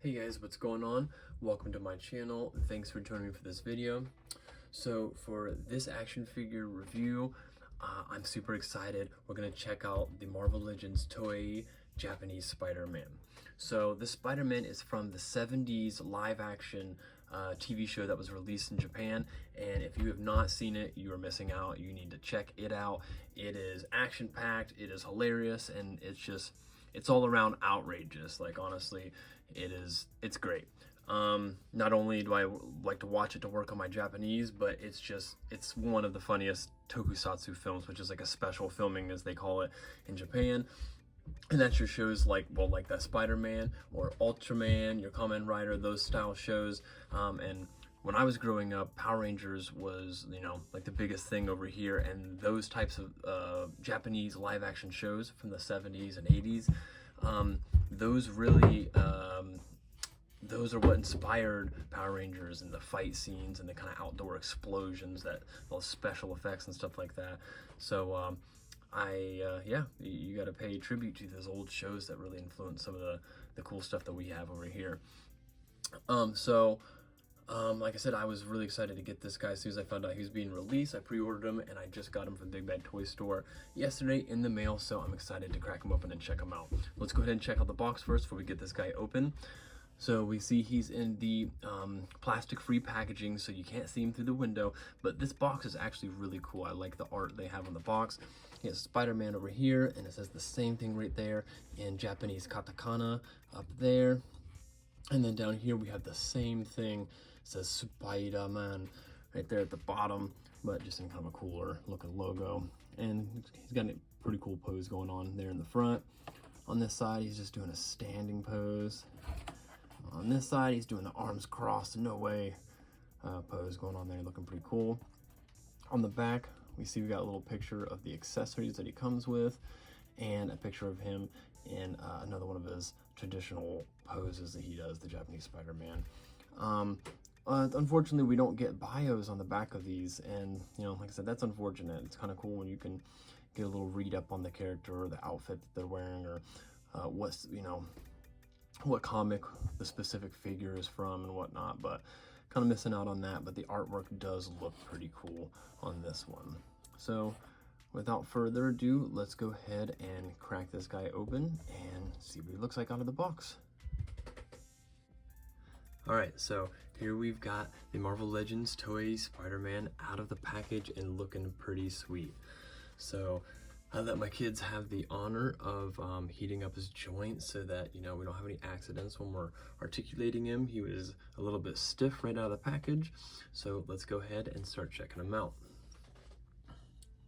Hey guys, what's going on? Welcome to my channel. Thanks for joining me for this video. So for this action figure review, I'm super excited. We're gonna check out the Marvel Legends Toei Japanese Spider-Man. So the Spider-Man is from the 70s live action TV show that was released in Japan, and if you have not seen it, you are missing out. You need to check it out. It is action-packed, it is hilarious, and it's all around outrageous. Like, honestly, it's great. Not only do I like to watch it to work on my Japanese, but it's one of the funniest tokusatsu films, which is like a special filming, as they call it in Japan. And that's your shows like that Spider-Man or Ultraman, your Kamen Rider, those style shows. And when I was growing up, Power Rangers was, like the biggest thing over here, and those types of Japanese live action shows from the 70s and 80s, those really, those are what inspired Power Rangers and the fight scenes and the kind of outdoor explosions, that those special effects and stuff like that. So you got to pay tribute to those old shows that really influenced some of the cool stuff that we have over here. Like I said, I was really excited to get this guy as soon as I found out he was being released. I pre-ordered him, and I just got him from Big Bad Toy Store yesterday in the mail, so I'm excited to crack him open and check him out. Let's go ahead and check out the box first before we get this guy open. So we see he's in the plastic-free packaging, so you can't see him through the window, but this box is actually really cool. I like the art they have on the box. He has Spider-Man over here, and it says the same thing right there in Japanese katakana up there. And then down here we have the same thing. It says Spider-Man right there at the bottom, but just in kind of a cooler looking logo. And he's got a pretty cool pose going on there in the front. On this side, he's just doing a standing pose. On this side, he's doing the arms crossed, no way pose going on there, looking pretty cool. On the back, we see we got a little picture of the accessories that he comes with, and a picture of him in another one of his traditional poses that he does, the Japanese Spider-Man. Unfortunately, we don't get bios on the back of these, and like I said, that's unfortunate. It's kind of cool when you can get a little read up on the character or the outfit that they're wearing, or what comic the specific figure is from and whatnot, but kind of missing out on that. But the artwork does look pretty cool on this one. So without further ado, let's go ahead and crack this guy open and see what he looks like out of the box. Alright, so here we've got the Marvel Legends Toei Spider-Man out of the package and looking pretty sweet. So I let my kids have the honor of heating up his joints so that, we don't have any accidents when we're articulating him. He was a little bit stiff right out of the package. So let's go ahead and start checking him out.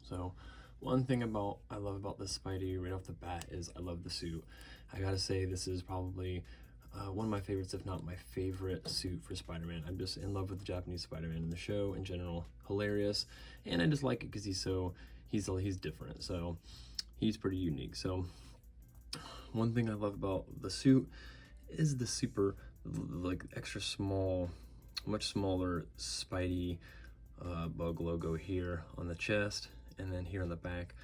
So one thing I love about this Spidey right off the bat is I love the suit. I gotta say, this is probably one of my favorites, if not my favorite suit for Spider-Man. I'm just in love with the Japanese Spider-Man in the show in general. Hilarious, and I just like it because he's different, so he's pretty unique. So one thing I love about the suit is the super extra small, much smaller Spidey bug logo here on the chest and then here on the back.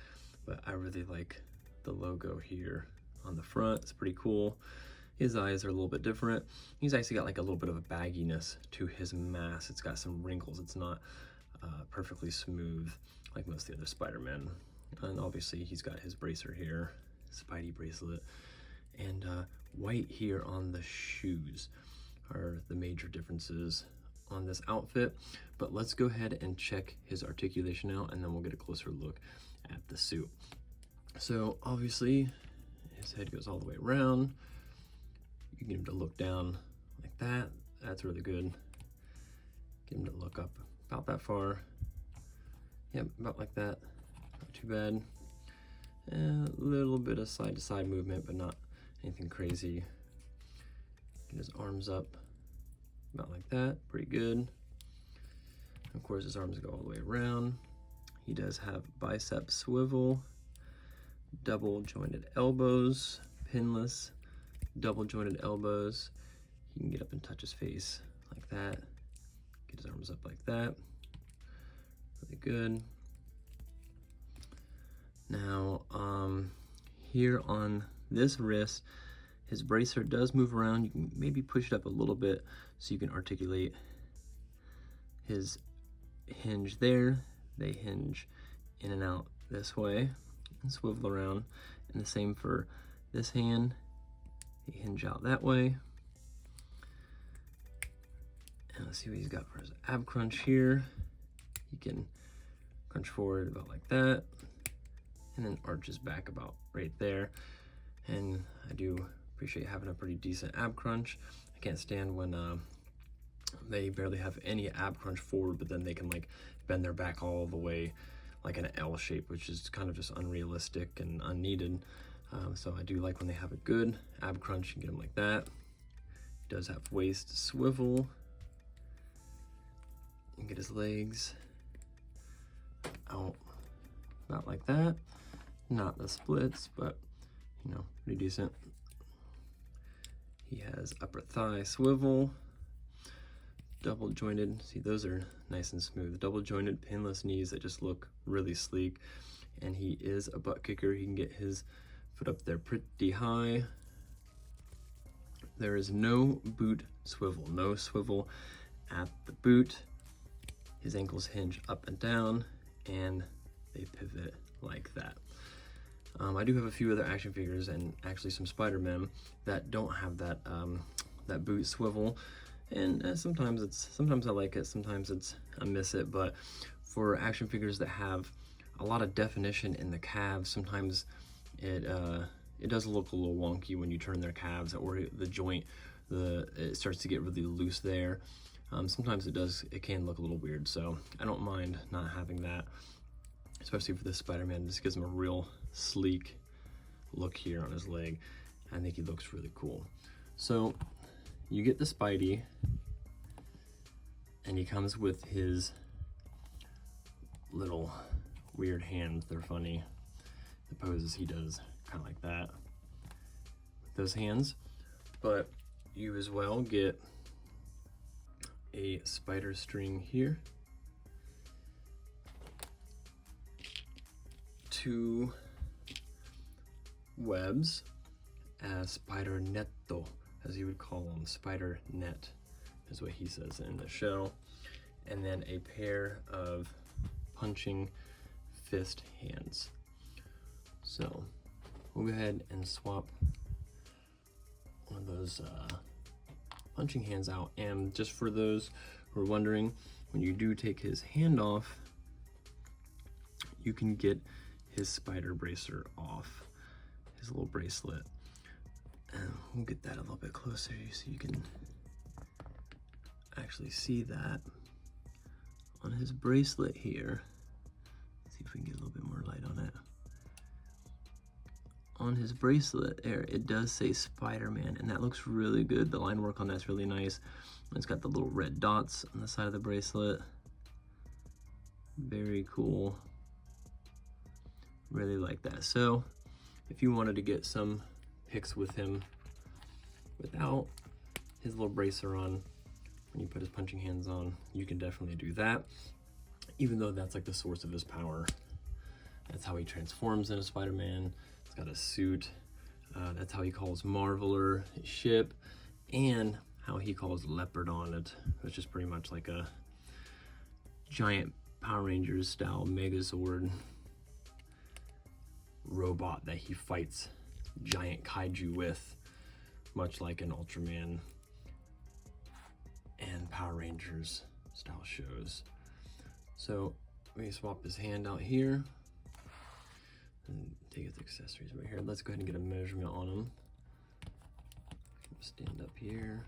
But I really like the logo here on the front. It's pretty cool. His eyes are a little bit different. He's actually got like a little bit of a bagginess to his mask. It's got some wrinkles. It's not perfectly smooth like most of the other Spider-Man. And obviously he's got his bracer here, Spidey bracelet, and white here on the shoes are the major differences on this outfit. But let's go ahead and check his articulation out, and then we'll get a closer look at the suit. So obviously his head goes all the way around. You get him to look down like that. That's really good. Get him to look up about that far. Yep, about like that. Not too bad. And a little bit of side-to-side movement, but not anything crazy. Get his arms up about like that. Pretty good. Of course, his arms go all the way around. He does have bicep swivel, double jointed elbows, pinless, double jointed elbows. He can get up and touch his face like that. Get his arms up like that. Really good. Now, here on this wrist, His bracer does move around. You can maybe push it up a little bit so you can articulate his hinge there. They hinge in and out this way and swivel around. And the same for this hand. They hinge out that way. And let's see what he's got for his ab crunch here. He can crunch forward about like that, and then arches back about right there. And I do appreciate having a pretty decent ab crunch. I can't stand when they barely have any ab crunch forward, but then they can like bend their back all the way like an L shape, which is kind of just unrealistic and unneeded. So I do like when they have a good ab crunch and get them like that. He does have waist swivel. And get his legs out about like that. Not the splits, but you know, pretty decent. He has upper thigh swivel, double jointed. See, those are nice and smooth. Double jointed pinless knees that just look really sleek. And he is a butt kicker. He can get his foot up there pretty high. There is no boot swivel, no swivel at the boot. His ankles hinge up and down, and they pivot like that. I do have a few other action figures and actually some Spider-Man that don't have that that boot swivel, and sometimes I like it, sometimes I miss it. But for action figures that have a lot of definition in the calves, sometimes it does look a little wonky when you turn their calves, or the joint, it starts to get really loose there. Sometimes it can look a little weird, so I don't mind not having that, especially for this Spider-Man. This gives him a real sleek look here on his leg. I think he looks really cool. So you get the Spidey, and he comes with his little weird hands. They're funny. The poses he does, kind of like that, with those hands. But you as well get a spider string here, 2 webs, spider netto, as he would call them. Spider net is what he says in the show. And then a pair of punching fist hands. So we'll go ahead and swap one of those punching hands out. And just for those who are wondering, when you do take his hand off, you can get his spider bracer off, his little bracelet. And we'll get that a little bit closer so you can actually see that on his bracelet here. Let's see if we can get a little bit more light on it. On his bracelet there, it does say Spider-Man, and that looks really good. The line work on that's really nice. It's got the little red dots on the side of the bracelet. Very cool. Really like that. So if you wanted to get some pics with him without his little bracer on, when you put his punching hands on, you can definitely do that, even though that's like the source of his power. That's how he transforms into Spider-Man. He's got a suit. That's how he calls Marveler his ship, and how he calls Leopard on it, which is pretty much like a giant Power Rangers style Megazord robot that he fights giant kaiju with, much like an Ultraman and Power Rangers style shows. So we swap his hand out here and take his accessories right here. Let's go ahead and get a measurement on him. Stand up here,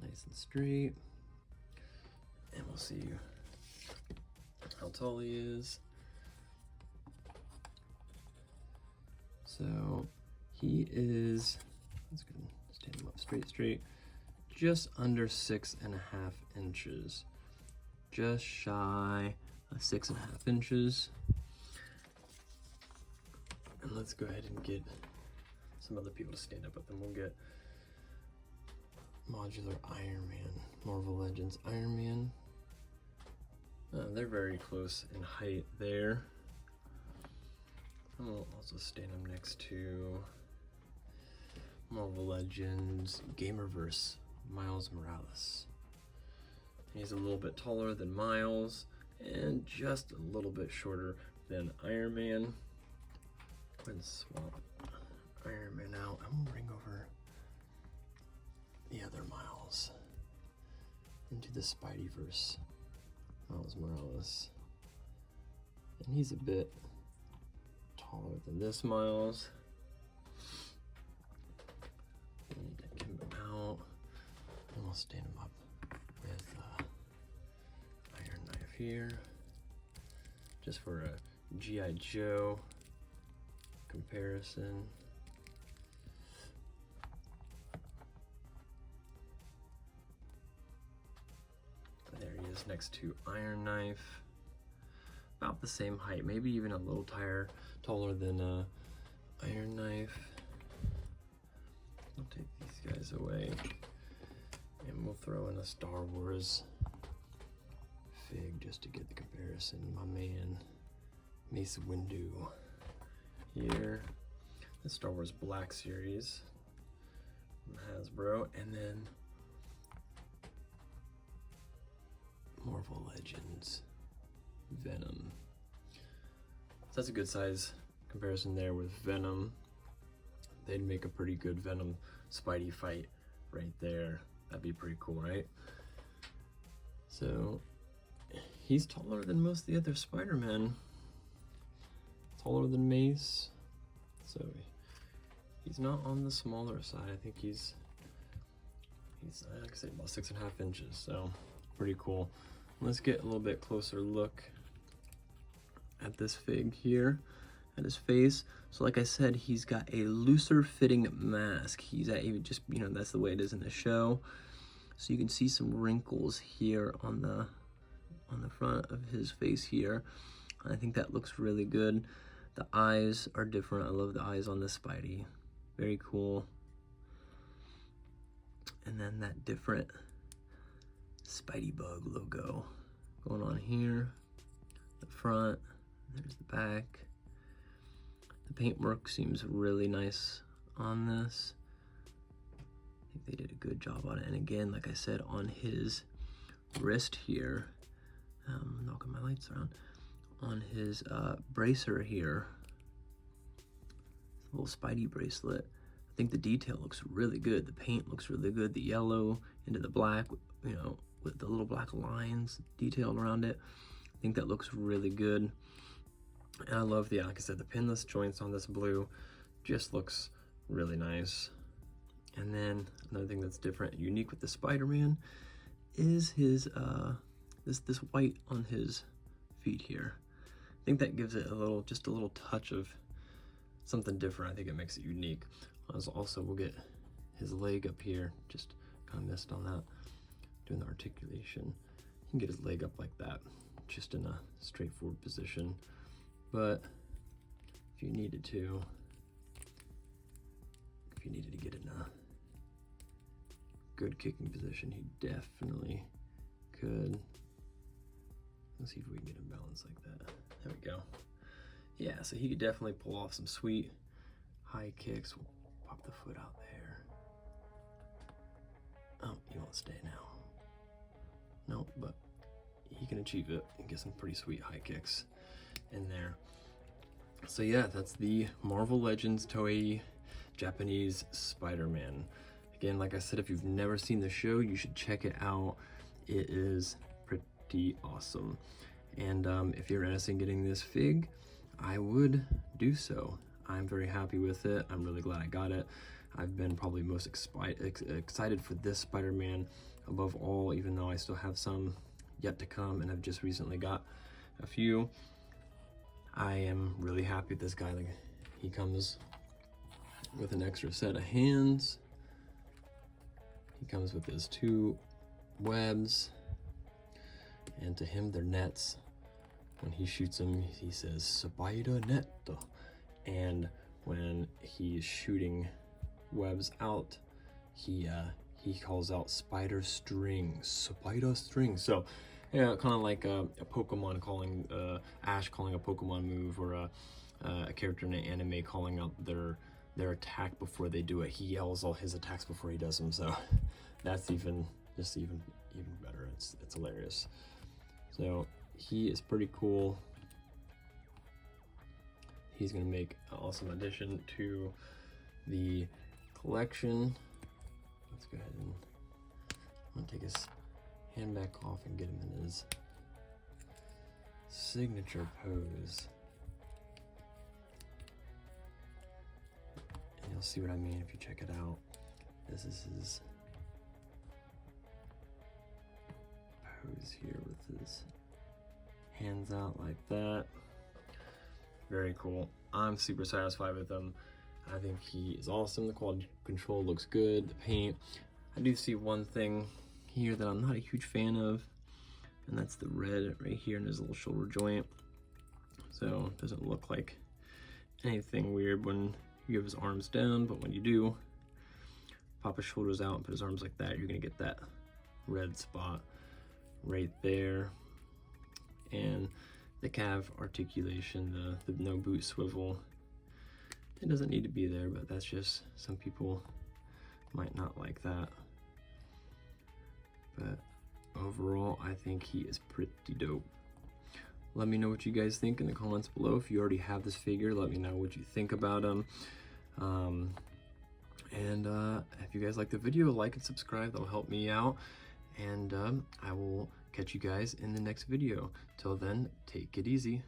nice and straight, and we'll see how tall he is. So he is, let's go stand him up straight, just under 6.5 inches, just shy of 6.5 inches. And let's go ahead and get some other people to stand up with them. We'll get Modular Iron Man, Marvel Legends Iron Man. They're very close in height there. And we'll also stand them next to Marvel Legends Gamerverse Miles Morales. He's a little bit taller than Miles and just a little bit shorter than Iron Man. Go ahead and swap Iron Man out. I'm gonna bring over the other Miles into the Spideyverse. Miles Morales. And he's a bit taller than this Miles. We need to get him out. And we'll stand him up with Iron Knife here. Just for a G.I. Joe comparison. There he is next to Iron Knife. About the same height, maybe even a little taller than Iron Knife. I'll take these guys away and we'll throw in a Star Wars fig just to get the comparison. My man, Mace Windu here. The Star Wars Black Series from Hasbro, and then Marvel Legends Venom. So that's a good size comparison there with Venom. They'd make a pretty good Venom Spidey fight right there. That'd be pretty cool, right? So he's taller than most of the other Spider-Man. Taller than Mace. So he's not on the smaller side. I think he's like I say, about 6.5 inches. So pretty cool. Let's get a little bit closer look at this fig here, at his face. So like I said, he's got a looser fitting mask. He's at even just, you know, that's the way it is in the show. So you can see some wrinkles here on the front of his face here. I think that looks really good. The eyes are different. I love the eyes on this Spidey. Very cool. And then that different Spidey Bug logo going on here. The front, there's the back. The paintwork seems really nice on this. I think they did a good job on it. And again, like I said, on his wrist here, knocking my lights around, on his bracer here, little Spidey bracelet. I think the detail looks really good. The paint looks really good. The yellow into the black, you know, with the little black lines detailed around it. I think that looks really good. And I love the, like I said, the pinless joints on this blue just looks really nice. And then another thing that's different, unique with the Spider-Man, is his this white on his feet here. I think that gives it a little, just a little touch of something different. I think it makes it unique. Also, we'll get his leg up here. Just kind of missed on that. Doing the articulation. You can get his leg up like that, just in a straightforward position. But if you needed to get in a good kicking position, he definitely could. Let's see if we can get him balanced like that. There we go. Yeah, so he could definitely pull off some sweet high kicks. We'll pop the foot out there. Oh, he won't stay now. No, but he can achieve it and get some pretty sweet high kicks in there. So yeah, that's the Marvel Legends Toei Japanese Spider-Man. Again, like I said, if you've never seen the show, you should check it out. It is pretty awesome. And if you're interested in getting this fig, I would do so. I'm very happy with it. I'm really glad I got it. I've been probably most excited for this Spider-Man above all, even though I still have some yet to come, and I've just recently got a few. I am really happy with this guy. Like, he comes with an extra set of hands. He comes with his 2 webs, and to him they're nets. When he shoots them, he says "Spider net," and when he's shooting webs out, he calls out "spider string," "spider string." So yeah, kind of like a Pokemon calling, Ash calling a Pokemon move, or a character in an anime calling out their their attack before they do it. He yells all his attacks before he does them, so that's even better. It's hilarious. So he is pretty cool. He's gonna make an awesome addition to the collection. Let's go ahead and I'm gonna take his hand back off and get him in his signature pose. And you'll see what I mean if you check it out. This is his pose here with his hands out like that. Very cool. I'm super satisfied with him. I think he is awesome. The quality control looks good. The paint. I do see one thing here that I'm not a huge fan of, and that's the red right here in his little shoulder joint. So it doesn't look like anything weird when you have his arms down, but when you do pop his shoulders out and put his arms like that, you're gonna get that red spot right there. And the calf articulation, the no boot swivel, it doesn't need to be there, but that's just, some people might not like that. But overall, I think he is pretty dope. Let me know what you guys think in the comments below. If you already have this figure, let me know what you think about him. If you guys like the video, like and subscribe. That'll help me out. And I will catch you guys in the next video. Till then, take it easy.